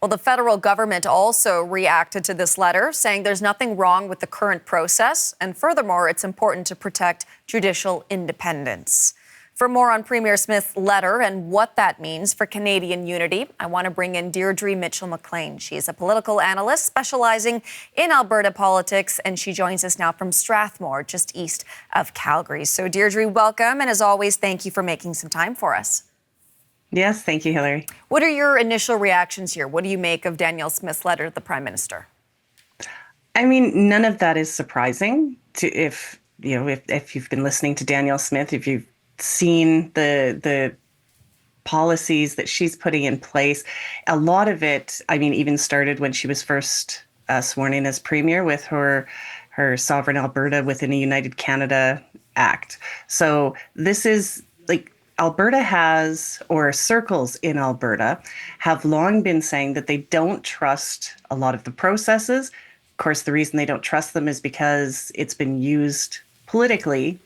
Well, the federal government also reacted to this letter, saying there's nothing wrong with the current process. And furthermore, it's important to protect judicial independence. For more on Premier Smith's letter and what that means for Canadian unity, I want to bring in Deirdre Mitchell-MacLean. She's a political analyst specializing in Alberta politics, and she joins us now from Strathmore, just east of Calgary. So, Deirdre, welcome. And as always, thank you for making some time for us. Yes, thank you, Hillary. What are your initial reactions here? What do you make of Danielle Smith's letter to the Prime Minister? I mean, none of that is surprising. If you've been listening to Danielle Smith, if you've seen the policies that she's putting in place, a lot of it, I mean, even started when she was first sworn in as Premier with her Sovereign Alberta within a United Canada Act. So this is like Alberta has, or circles in Alberta have long been saying that they don't trust a lot of the processes. Of course, the reason they don't trust them is because it's been used politically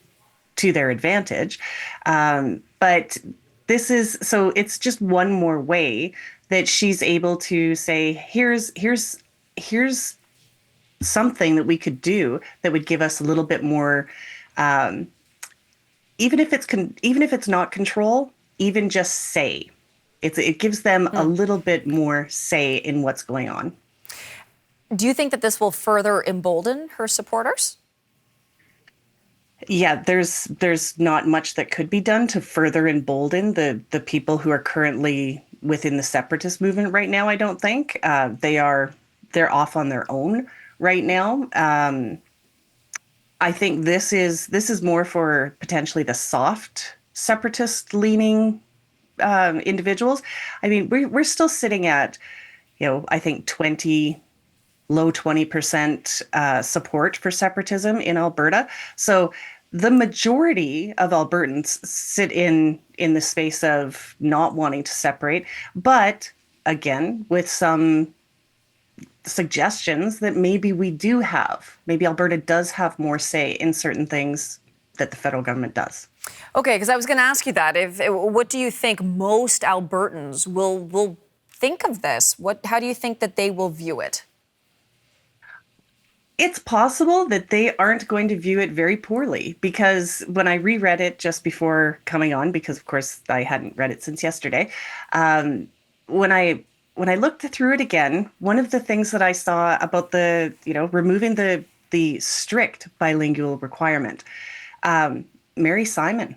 to their advantage. But this is, so it's just one more way that she's able to say, here's something that we could do that would give us a little bit more, even if it's not control, even just say. It gives them a little bit more say in what's going on. Do you think that this will further embolden her supporters? Yeah, there's not much that could be done to further embolden the people who are currently within the separatist movement right now. I don't think they're off on their own right now. I think this is more for potentially the soft separatist leaning individuals. I mean, we're still sitting at, I think low 20% support for separatism in Alberta. So the majority of Albertans sit in the space of not wanting to separate, but again, with some suggestions that maybe Alberta does have more say in certain things that the federal government does. Okay, because I was going to ask you that. What do you think most Albertans will think of this? How do you think that they will view it? It's possible that they aren't going to view it very poorly, because when I reread it just before coming on, because of course I hadn't read it since yesterday, when I looked through it again, one of the things that I saw about removing the strict bilingual requirement, Mary Simon,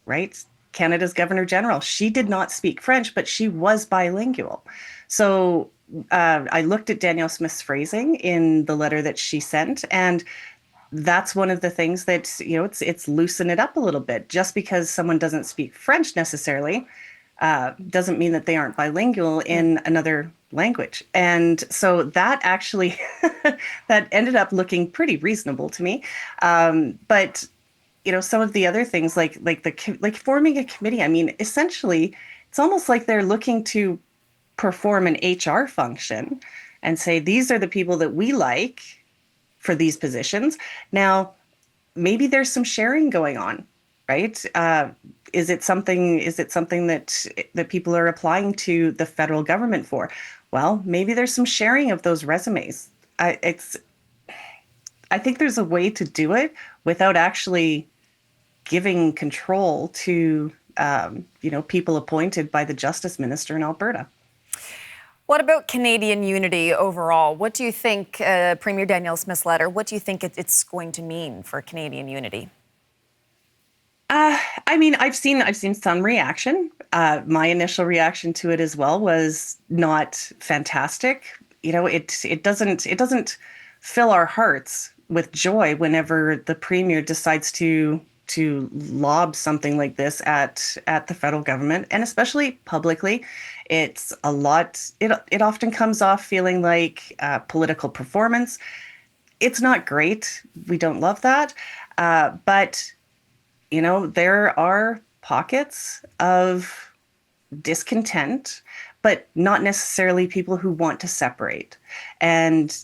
right? Canada's Governor General, she did not speak French, but she was bilingual. So I looked at Danielle Smith's phrasing in the letter that she sent, and that's one of the things that, it's loosen it up a little bit. Just because someone doesn't speak French necessarily doesn't mean that they aren't bilingual in another language. And so that actually, that ended up looking pretty reasonable to me. But, some of the other things like forming a committee, I mean, essentially, it's almost like they're looking to perform an HR function and say, these are the people that we like for these positions. Now, maybe there's some sharing going on, right? Is it something that people are applying to the federal government for? Well, maybe there's some sharing of those resumes. I think there's a way to do it without actually giving control to people appointed by the Justice Minister in Alberta. What about Canadian unity overall? What do you think, Premier Danielle Smith's letter, what do you think it's going to mean for Canadian unity? I mean, I've seen some reaction. My initial reaction to it as well was not fantastic. It doesn't fill our hearts with joy whenever the Premier decides to lob something like this at the federal government, and especially publicly. It's a lot. It often comes off feeling like political performance. It's not great. We don't love that. But, there are pockets of discontent, but not necessarily people who want to separate. And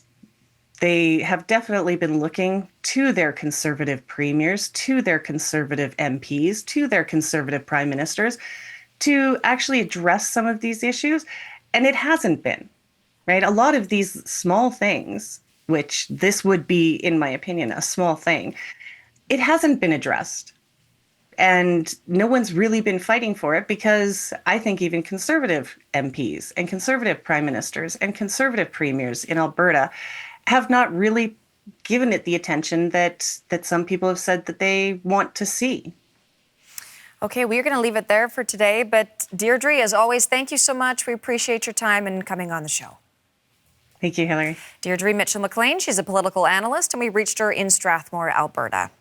they have definitely been looking to their conservative premiers, to their conservative MPs, to their conservative prime ministers to actually address some of these issues. And it hasn't been. right? A lot of these small things, which this would be, in my opinion, a small thing, it hasn't been addressed. And no one's really been fighting for it because I think even conservative MPs and conservative prime ministers and conservative premiers in Alberta have not really given it the attention that some people have said that they want to see. Okay, we're going to leave it there for today. But Deirdre, as always, thank you so much. We appreciate your time and coming on the show. Thank you, Hillary. Deirdre Mitchell-MacLean, she's a political analyst, and we reached her in Strathmore, Alberta.